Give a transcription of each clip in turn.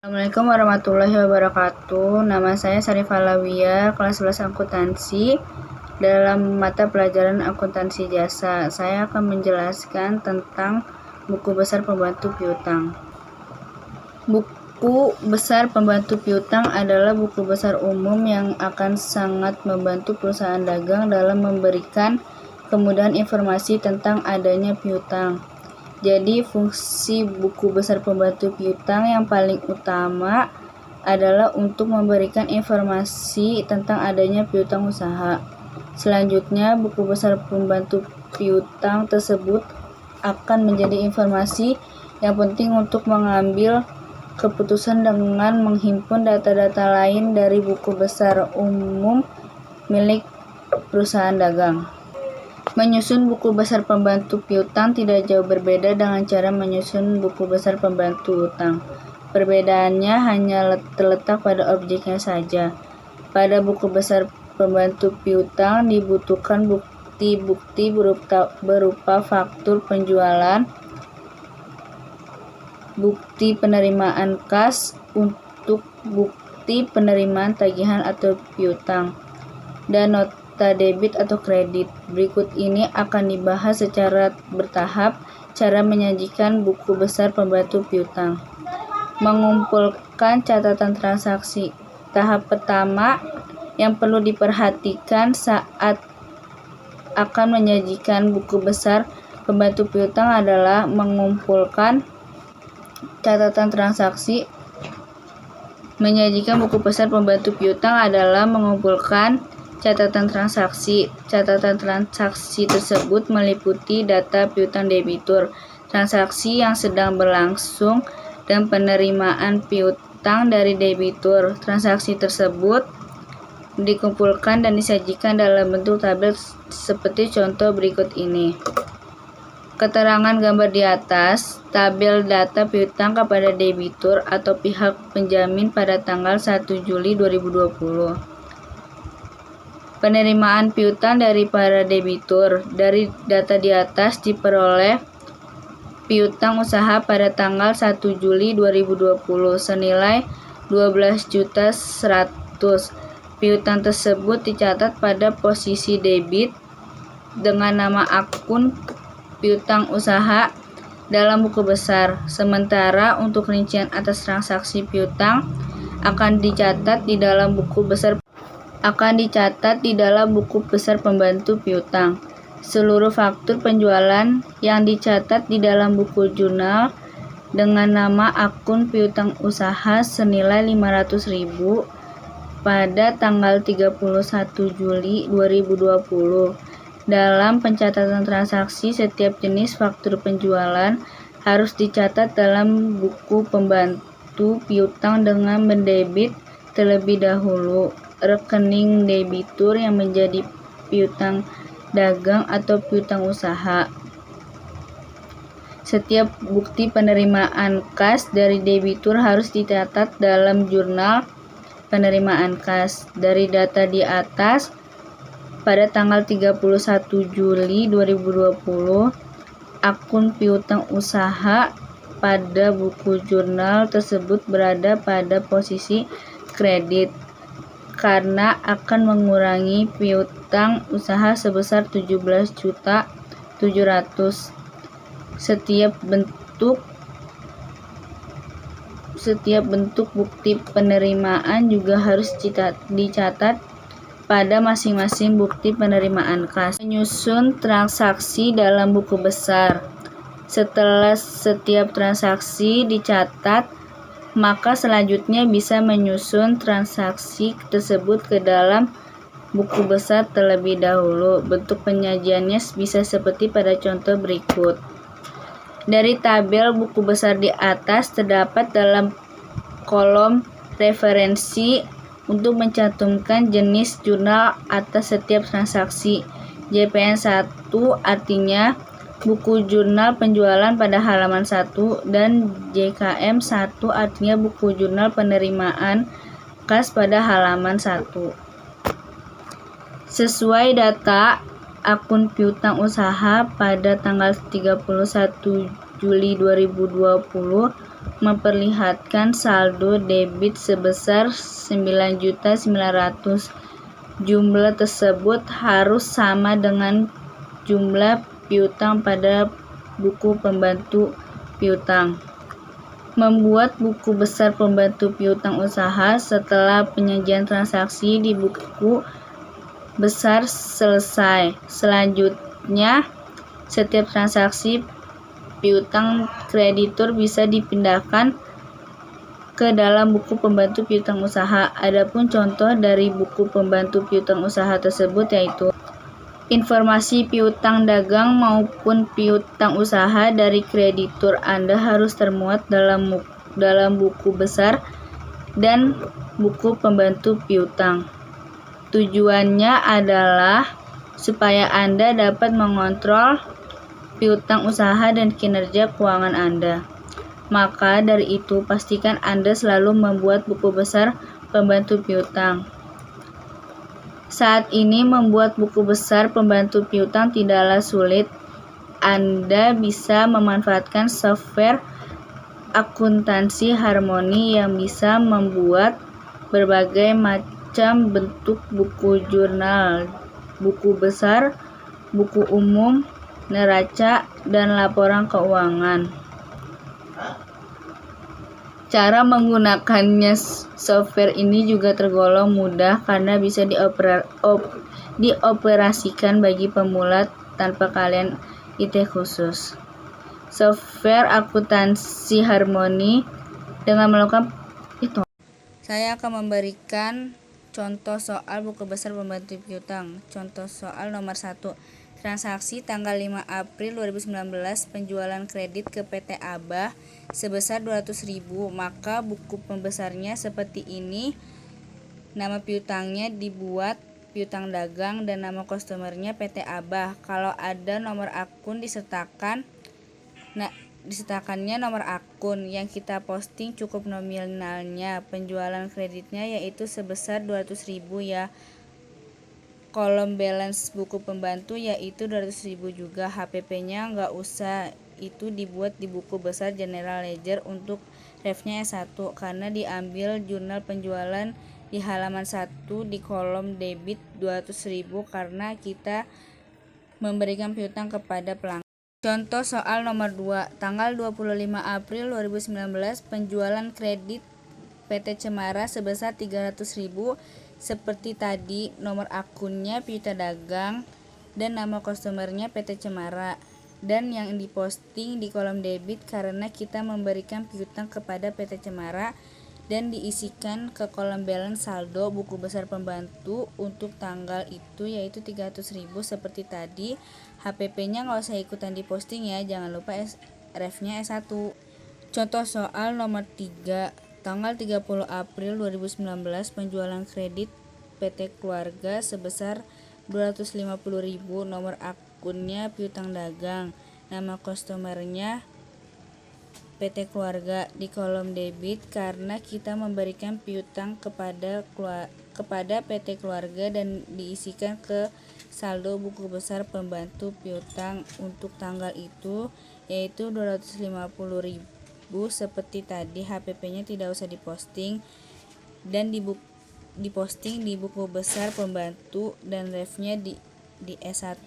Assalamualaikum warahmatullahi wabarakatuh. Nama saya Sarifah Lawiyah, kelas 11 akuntansi. Dalam mata pelajaran akuntansi jasa, saya akan menjelaskan tentang buku besar pembantu piutang. Buku besar pembantu piutang adalah buku besar umum yang akan sangat membantu perusahaan dagang dalam memberikan kemudahan informasi tentang adanya piutang. Jadi, fungsi buku besar pembantu piutang yang paling utama adalah untuk memberikan informasi tentang adanya piutang usaha. Selanjutnya, buku besar pembantu piutang tersebut akan menjadi informasi yang penting untuk mengambil keputusan dengan menghimpun data-data lain dari buku besar umum milik perusahaan dagang. Menyusun buku besar pembantu piutang tidak jauh berbeda dengan cara menyusun buku besar pembantu utang. Perbedaannya hanya terletak pada objeknya saja. Pada buku besar pembantu piutang dibutuhkan bukti-bukti berupa faktur penjualan, bukti penerimaan kas untuk bukti penerimaan tagihan atau piutang, dan nota debit atau kredit. Berikut ini akan dibahas secara bertahap cara menyajikan buku besar pembantu piutang. Mengumpulkan catatan transaksi. Tahap pertama yang perlu diperhatikan saat akan menyajikan buku besar pembantu piutang adalah mengumpulkan catatan transaksi. Menyajikan buku besar pembantu piutang adalah mengumpulkan catatan transaksi. Catatan transaksi tersebut meliputi data piutang debitur, transaksi yang sedang berlangsung, dan penerimaan piutang dari debitur. Transaksi tersebut dikumpulkan dan disajikan dalam bentuk tabel seperti contoh berikut ini. Keterangan gambar di atas, tabel data piutang kepada debitur atau pihak penjamin pada tanggal 1 Juli 2020. Penerimaan piutang dari para debitur. Dari data di atas diperoleh piutang usaha pada tanggal 1 Juli 2020 senilai 12.100.000. Piutang tersebut dicatat pada posisi debit dengan nama akun piutang usaha dalam buku besar. Sementara untuk rincian atas transaksi piutang akan dicatat di dalam buku besar pembantu piutang. Seluruh faktur penjualan yang dicatat di dalam buku jurnal dengan nama akun piutang usaha senilai 500.000 pada tanggal 31 Juli 2020. Dalam pencatatan transaksi, setiap jenis faktur penjualan harus dicatat dalam buku pembantu piutang dengan mendebit terlebih dahulu rekening debitur yang menjadi piutang dagang atau piutang usaha. Setiap bukti penerimaan kas dari debitur harus dicatat dalam jurnal penerimaan kas. Dari data di atas, pada tanggal 31 Juli 2020, akun piutang usaha pada buku jurnal tersebut berada pada posisi kredit karena akan mengurangi piutang usaha sebesar 17.700.000. Setiap bentuk bukti penerimaan juga harus dicatat pada masing-masing bukti penerimaan kas. Menyusun transaksi dalam buku besar. Setelah setiap transaksi dicatat, maka selanjutnya bisa menyusun transaksi tersebut ke dalam buku besar terlebih dahulu. Bentuk penyajiannya bisa seperti pada contoh berikut. Dari tabel buku besar di atas terdapat dalam kolom referensi untuk mencantumkan jenis jurnal atas setiap transaksi. JPN 1 artinya buku jurnal penjualan pada halaman 1 dan JKM 1 artinya buku jurnal penerimaan kas pada halaman 1. Sesuai data akun piutang usaha pada tanggal 31 Juli 2020, memperlihatkan saldo debit sebesar 9.900.000. Jumlah tersebut harus sama dengan jumlah piutang pada buku pembantu piutang. Membuat buku besar pembantu piutang usaha setelah penyajian transaksi di buku besar selesai. Selanjutnya, setiap transaksi piutang kreditur bisa dipindahkan ke dalam buku pembantu piutang usaha. Adapun contoh dari buku pembantu piutang usaha tersebut yaitu informasi piutang dagang maupun piutang usaha dari kreditur Anda harus termuat dalam buku besar dan buku pembantu piutang. Tujuannya adalah supaya Anda dapat mengontrol piutang usaha dan kinerja keuangan Anda. Maka dari itu, pastikan Anda selalu membuat buku besar pembantu piutang. Saat ini membuat buku besar pembantu piutang tidaklah sulit. Anda bisa memanfaatkan software akuntansi Harmoni yang bisa membuat berbagai macam bentuk buku jurnal, buku besar, buku umum, neraca, dan laporan keuangan. Cara menggunakannya software ini juga tergolong mudah karena bisa dioperasikan bagi pemula tanpa kalian IT khusus. Software akuntansi Harmoni dengan melakukan itu. Saya akan memberikan contoh soal buku besar pembantu piutang. Contoh soal nomor 1. Transaksi tanggal 5 April 2019 penjualan kredit ke PT Abah sebesar 200.000. Maka buku pembesarnya seperti ini. Nama piutangnya dibuat piutang dagang dan nama customernya PT Abah. Kalau ada nomor akun disetakannya nomor akun yang kita posting cukup nominalnya. Penjualan kreditnya yaitu sebesar 200.000 ya. Kolom balance buku pembantu yaitu 200.000 juga. HPP-nya nggak usah, itu dibuat di buku besar General Ledger. Untuk refnya S1 karena diambil jurnal penjualan di halaman 1 di kolom debit 200.000 karena kita memberikan piutang kepada pelanggan. Contoh soal nomor 2. Tanggal 25 April 2019 penjualan kredit PT Cemara sebesar 300.000. Seperti tadi, nomor akunnya Piutang Dagang dan nama customernya PT Cemara. Dan yang diposting di kolom debit karena kita memberikan piutang kepada PT Cemara dan diisikan ke kolom balance saldo buku besar pembantu untuk tanggal itu yaitu 300.000 seperti tadi. HPP-nya nggak usah ikutan diposting ya, jangan lupa refnya S1. Contoh soal nomor 3. Tanggal 30 April 2019 penjualan kredit PT Keluarga sebesar 250.000. Nomor akunnya piutang dagang, nama customernya PT Keluarga di kolom debit karena kita memberikan piutang kepada PT Keluarga dan diisikan ke saldo buku besar pembantu piutang untuk tanggal itu yaitu 250.000 seperti tadi. HPP-nya tidak usah diposting dan diposting di buku besar pembantu dan refnya di S1.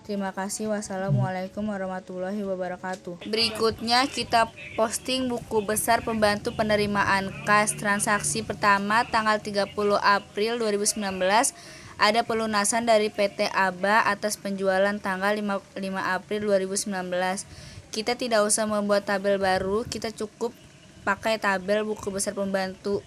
Terima kasih. Wassalamualaikum warahmatullahi wabarakatuh. Berikutnya kita posting buku besar pembantu penerimaan kas. Transaksi pertama tanggal 30 April 2019 ada pelunasan dari PT Abah atas penjualan tanggal 5 April 2019. Kita tidak usah membuat tabel baru, kita cukup pakai tabel buku besar pembantu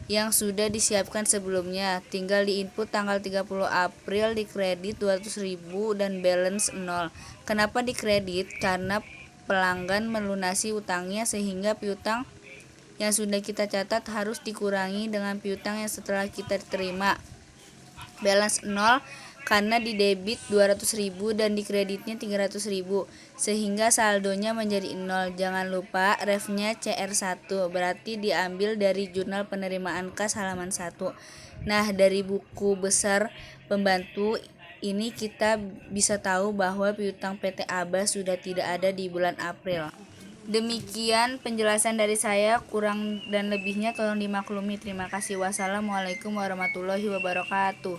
yang sudah disiapkan sebelumnya. Tinggal diinput tanggal 30 April dikredit 200.000 dan balance 0. Kenapa dikredit? Karena pelanggan melunasi utangnya sehingga piutang yang sudah kita catat harus dikurangi dengan piutang yang setelah kita terima. Balance 0 karena di debit 200.000 dan di kreditnya 300.000 sehingga saldonya menjadi 0. Jangan lupa refnya CR1 berarti diambil dari jurnal penerimaan kas halaman 1. Nah, dari buku besar pembantu ini kita bisa tahu bahwa piutang PT Abah sudah tidak ada di bulan April. Demikian penjelasan dari saya, kurang dan lebihnya tolong dimaklumi. Terima kasih. Wassalamualaikum warahmatullahi wabarakatuh.